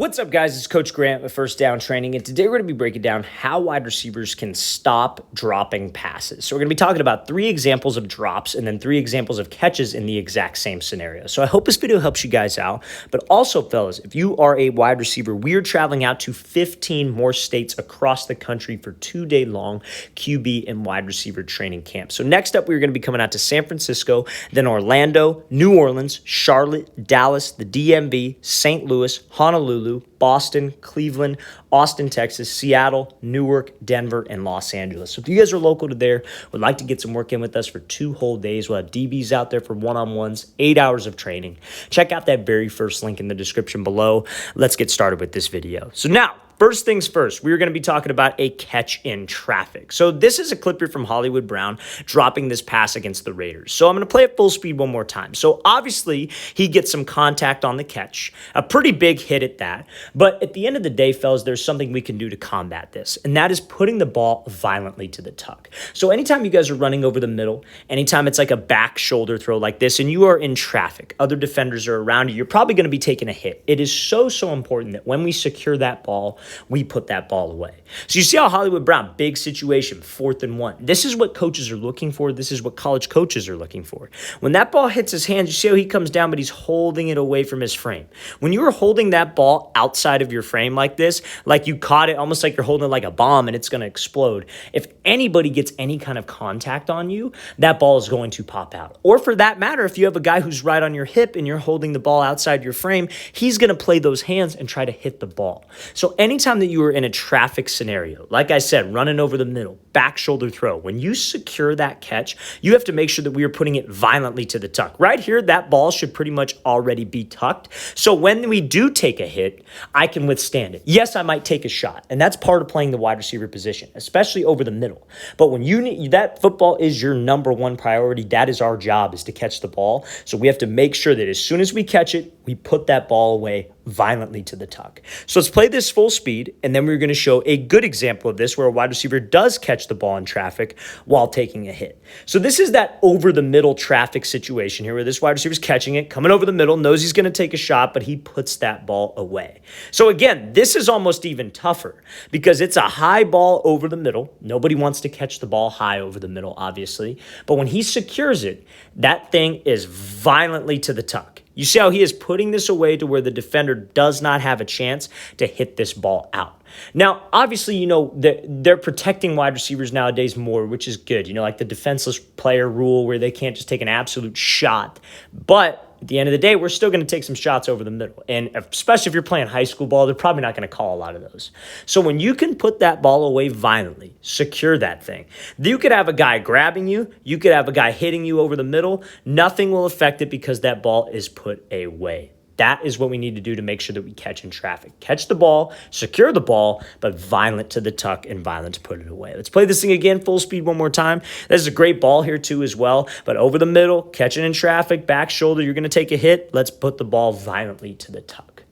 What's up, guys? It's Coach Grant with First Down Training, and today we're going to be breaking down how wide receivers can stop dropping passes. So we're going to be talking about 3 examples of drops and then 3 examples of catches in the exact same scenario. So I hope this video helps you guys out. But also, fellas, if you are a wide receiver, we are traveling out to 15 more states across the country for 2-day-long QB and wide receiver training camp. So next up, we're going to be coming out to San Francisco, then Orlando, New Orleans, Charlotte, Dallas, the DMV, St. Louis, Honolulu, Boston, Cleveland, Austin, Texas, Seattle, Newark, Denver, and Los Angeles. So if you guys are local to there, would like to get some work in with us for 2 whole days, we'll have DBs out there for one-on-ones, 8 hours of training. Check out that very first link in the description below. Let's get started with this video. So now, first things first, we're going to be talking about a catch in traffic. So this is a clip here from Hollywood Brown dropping this pass against the Raiders. So I'm going to play it full speed one more time. So obviously he gets some contact on the catch, a pretty big hit at that. But at the end of the day, fellas, there's something we can do to combat this, and that is putting the ball violently to the tuck. So anytime you guys are running over the middle, anytime it's like a back shoulder throw like this, and you are in traffic, other defenders are around you, you're probably going to be taking a hit. It is so important that when we secure that ball, we put that ball away. So you see how Hollywood Brown, big situation, 4th and 1. This is what coaches are looking for. This is what college coaches are looking for. When that ball hits his hands, you see how he comes down, but he's holding it away from his frame. When you are holding that ball outside of your frame like this, like you caught it, almost like you're holding it like a bomb and it's going to explode. If anybody gets any kind of contact on you, that ball is going to pop out. Or for that matter, if you have a guy who's right on your hip and you're holding the ball outside your frame, he's going to play those hands and try to hit the ball. So anytime that you are in a traffic scenario, like I said, running over the middle, back shoulder throw, when you secure that catch, you have to make sure that we are putting it violently to the tuck. Right here, that ball should pretty much already be tucked. So when we do take a hit, I can withstand it. Yes, I might take a shot, and that's part of playing the wide receiver position, especially over the middle. But when you need, that football is your number one priority. That is our job, is to catch the ball. So we have to make sure that as soon as we catch it, we put that ball away violently to the tuck. So let's play this full speed, and then we're going to show a good example of this where a wide receiver does catch the ball in traffic while taking a hit. So this is that over the middle traffic situation here where this wide receiver is catching it, coming over the middle, knows he's going to take a shot, but he puts that ball away. So again, this is almost even tougher because it's a high ball over the middle. Nobody wants to catch the ball high over the middle, obviously. But when he secures it, that thing is violently to the tuck. You see how he is putting this away to where the defender does not have a chance to hit this ball out. Now, obviously, you know, they're protecting wide receivers nowadays more, which is good. You know, like the defenseless player rule where they can't just take an absolute shot. But at the end of the day, we're still going to take some shots over the middle. And especially if you're playing high school ball, they're probably not going to call a lot of those. So when you can put that ball away violently, secure that thing, you could have a guy grabbing you. You could have a guy hitting you over the middle. Nothing will affect it because that ball is put away. That is what we need to do to make sure that we catch in traffic. Catch the ball, secure the ball, but violent to the tuck and violent to put it away. Let's play this thing again, full speed one more time. This is a great ball here too as well, but over the middle, catching in traffic, back shoulder, you're going to take a hit. Let's put the ball violently to the tuck.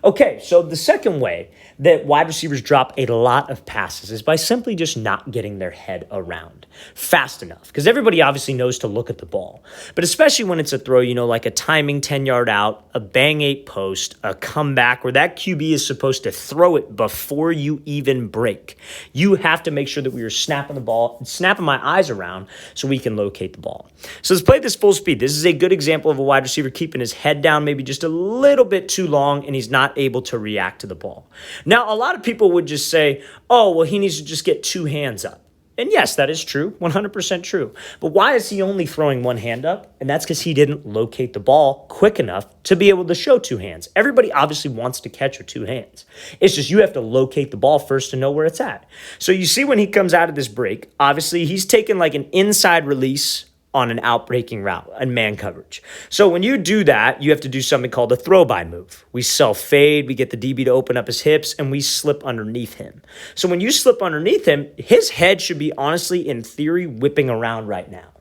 Okay, so the second way that wide receivers drop a lot of passes is by simply just not getting their head around fast enough. Because everybody obviously knows to look at the ball. But especially when it's a throw, you know, like a timing 10-yard out, a bang 8 post, a comeback where that QB is supposed to throw it before you even break. You have to make sure that we are snapping the ball, snapping my eyes around so we can locate the ball. So let's play this full speed. This is a good example of a wide receiver keeping his head down maybe just a little bit too long, and he's not able to react to the ball. Now, a lot of people would just say, oh, well, he needs to just get 2 hands up. And yes, that is true, 100% true. But why is he only throwing 1 hand up? And that's because he didn't locate the ball quick enough to be able to show 2 hands. Everybody obviously wants to catch with 2 hands. It's just you have to locate the ball first to know where it's at. So you see when he comes out of this break, obviously he's taking like an inside release on an out-breaking route and man coverage. So when you do that, you have to do something called a throw-by move. We self-fade, we get the DB to open up his hips, and we slip underneath him. So when you slip underneath him, his head should be honestly, in theory, whipping around right now.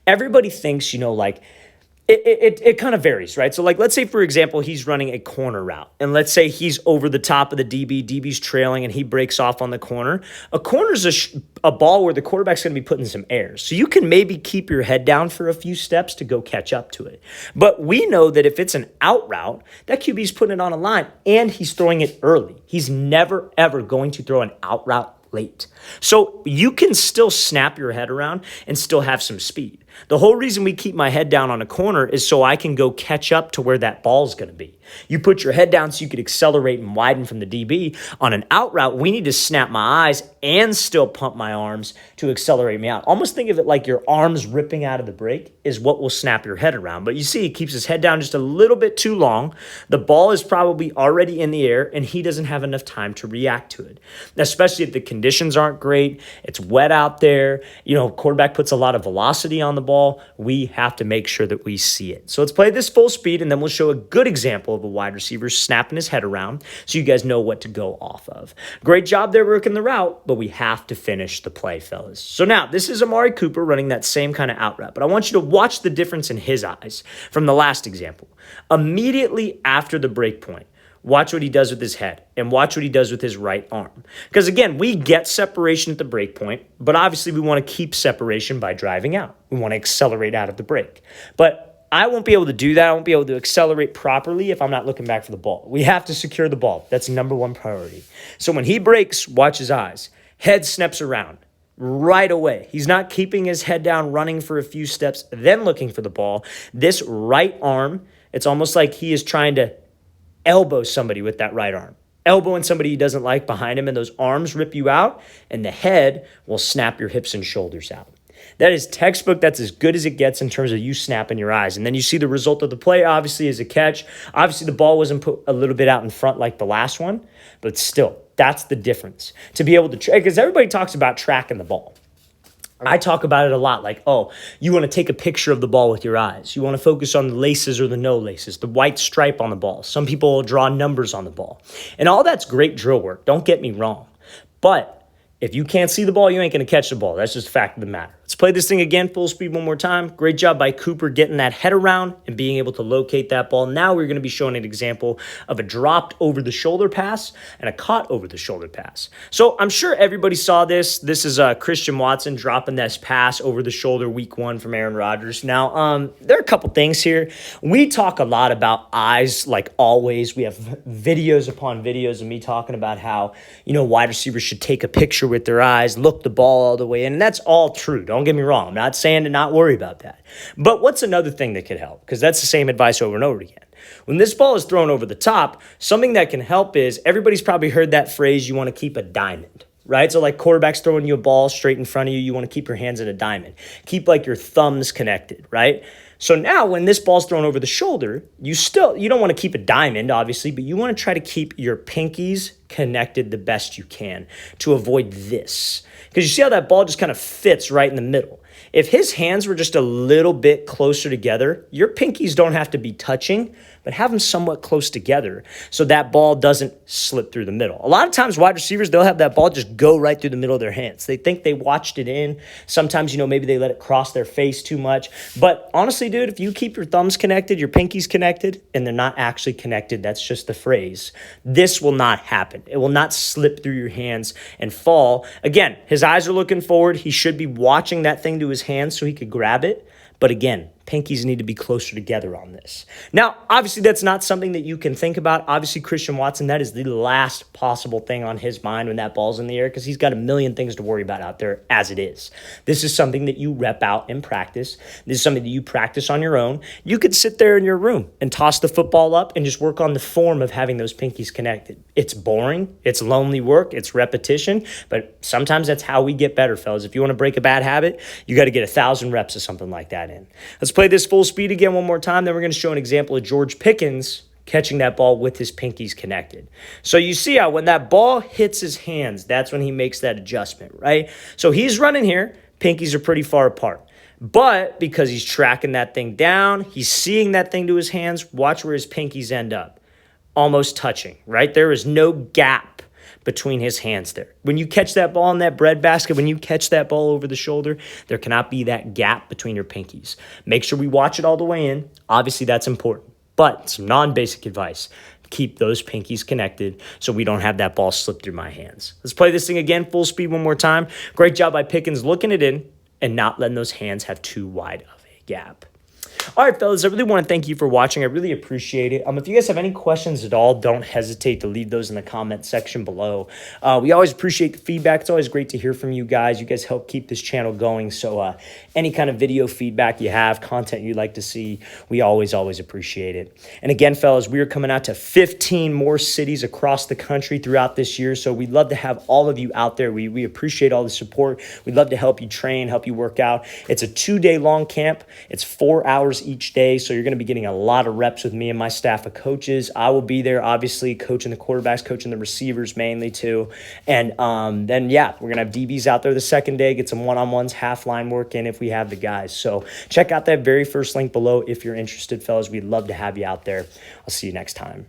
Everybody thinks, you know, like It kind of varies, right? So like, let's say, for example, he's running a corner route, and let's say he's over the top of the DB's trailing and he breaks off on the corner. A corner's a ball where the quarterback's going to be putting some air. So you can maybe keep your head down for a few steps to go catch up to it. But we know that if it's an out route, that QB's putting it on a line and he's throwing it early. He's never, ever going to throw an out route late. So you can still snap your head around and still have some speed. The whole reason we keep my head down on a corner is so I can go catch up to where that ball's going to be. You put your head down so you could accelerate and widen from the DB. On an out route, we need to snap my eyes and still pump my arms to accelerate me out. Almost think of it like your arms ripping out of the break is what will snap your head around. But you see, he keeps his head down just a little bit too long. The ball is probably already in the air, and he doesn't have enough time to react to it. Especially if the conditions aren't great, it's wet out there, quarterback puts a lot of velocity on the ball, we have to make sure that we see it. So let's play this full speed, and then we'll show a good example of a wide receiver snapping his head around so you guys know what to go off of. Great job there working the route, but we have to finish the play, fellas. So now, this is Amari Cooper running that same kind of out route, but I want you to watch the difference in his eyes from the last example. Immediately after the break point, watch what he does with his head and watch what he does with his right arm. Because again, we get separation at the break point, but obviously we want to keep separation by driving out. We want to accelerate out of the break. But I won't be able to do that. I won't be able to accelerate properly if I'm not looking back for the ball. We have to secure the ball. That's number one priority. So when he breaks, watch his eyes. Head snaps around right away. He's not keeping his head down, running for a few steps, then looking for the ball. This right arm, it's almost like he is trying to elbow somebody with that right arm. Elbowing somebody he doesn't like behind him, and those arms rip you out, and the head will snap your hips and shoulders out. That is textbook. That's as good as it gets in terms of you snapping your eyes. And then you see the result of the play, obviously, is a catch. Obviously, the ball wasn't put a little bit out in front like the last one, but still, that's the difference. To be able to track, because everybody talks about tracking the ball. I talk about it a lot, like, you want to take a picture of the ball with your eyes. You want to focus on the laces or the no laces, the white stripe on the ball. Some people will draw numbers on the ball. And all that's great drill work, don't get me wrong. But if you can't see the ball, you ain't going to catch the ball. That's just a fact of the matter. Let's play this thing again, full speed one more time. Great job by Cooper getting that head around and being able to locate that ball. Now we're going to be showing an example of a dropped over-the-shoulder pass and a caught over-the-shoulder pass. So I'm sure everybody saw this. This is Christian Watson dropping this pass over the shoulder week 1 from Aaron Rodgers. Now, there are a couple things here. We talk a lot about eyes, like always. We have videos upon videos of me talking about how, wide receivers should take a picture with their eyes, look the ball all the way in, and that's all true. Don't get me wrong. I'm not saying to not worry about that. But what's another thing that could help? Because that's the same advice over and over again. When this ball is thrown over the top, something that can help is everybody's probably heard that phrase, you want to keep a diamond, right? So like quarterback's throwing you a ball straight in front of you, you want to keep your hands in a diamond. Keep like your thumbs connected, right? So now when this ball's thrown over the shoulder, you don't want to keep a diamond, obviously, but you want to try to keep your pinkies connected the best you can to avoid this. Because you see how that ball just kind of fits right in the middle. If his hands were just a little bit closer together, your pinkies don't have to be touching, but have them somewhat close together so that ball doesn't slip through the middle. A lot of times wide receivers, they'll have that ball just go right through the middle of their hands. They think they watched it in. Sometimes, maybe they let it cross their face too much. But honestly, dude, if you keep your thumbs connected, your pinkies connected, and they're not actually connected, that's just the phrase, this will not happen. It will not slip through your hands and fall. Again, his eyes are looking forward. He should be watching that thing to his hands so he could grab it. But again, pinkies need to be closer together on this. Now, obviously, that's not something that you can think about. Obviously, Christian Watson, that is the last possible thing on his mind when that ball's in the air because he's got a million things to worry about out there as it is. This is something that you rep out in practice. This is something that you practice on your own. You could sit there in your room and toss the football up and just work on the form of having those pinkies connected. It's boring. It's lonely work. It's repetition. But sometimes that's how we get better, fellas. If you want to break a bad habit, you got to get 1,000 reps of something like that in. Let's play this full speed again one more time. Then we're going to show an example of George Pickens catching that ball with his pinkies connected. So you see how when that ball hits his hands, that's when he makes that adjustment, right? So he's running here. Pinkies are pretty far apart. But because he's tracking that thing down, he's seeing that thing to his hands, watch where his pinkies end up. Almost touching, right? There is no gap between his hands there. When you catch that ball in that bread basket, when you catch that ball over the shoulder, there cannot be that gap between your pinkies. Make sure we watch it all the way in. Obviously, that's important. But some non-basic advice. Keep those pinkies connected so we don't have that ball slip through my hands. Let's play this thing again, full speed one more time. Great job by Pickens looking it in and not letting those hands have too wide of a gap. All right, fellas, I really want to thank you for watching. I really appreciate it. If you guys have any questions at all, don't hesitate to leave those in the comment section below. We always appreciate the feedback. It's always great to hear from you guys. You guys help keep this channel going. So any kind of video feedback you have, content you'd like to see, we always appreciate it. And again, fellas, we are coming out to 15 more cities across the country throughout this year. So we'd love to have all of you out there. We appreciate all the support. We'd love to help you train, help you work out. It's a 2-day long camp. It's 4 hours each day, so you're going to be getting a lot of reps with me and my staff of coaches. I will be there, obviously, coaching the quarterbacks, coaching the receivers mainly too. And then, yeah, we're going to have DBs out there the second day, get some one-on-ones, half line work in if we have the guys. So check out that very first link below if you're interested, fellas. We'd love to have you out there. I'll see you next time.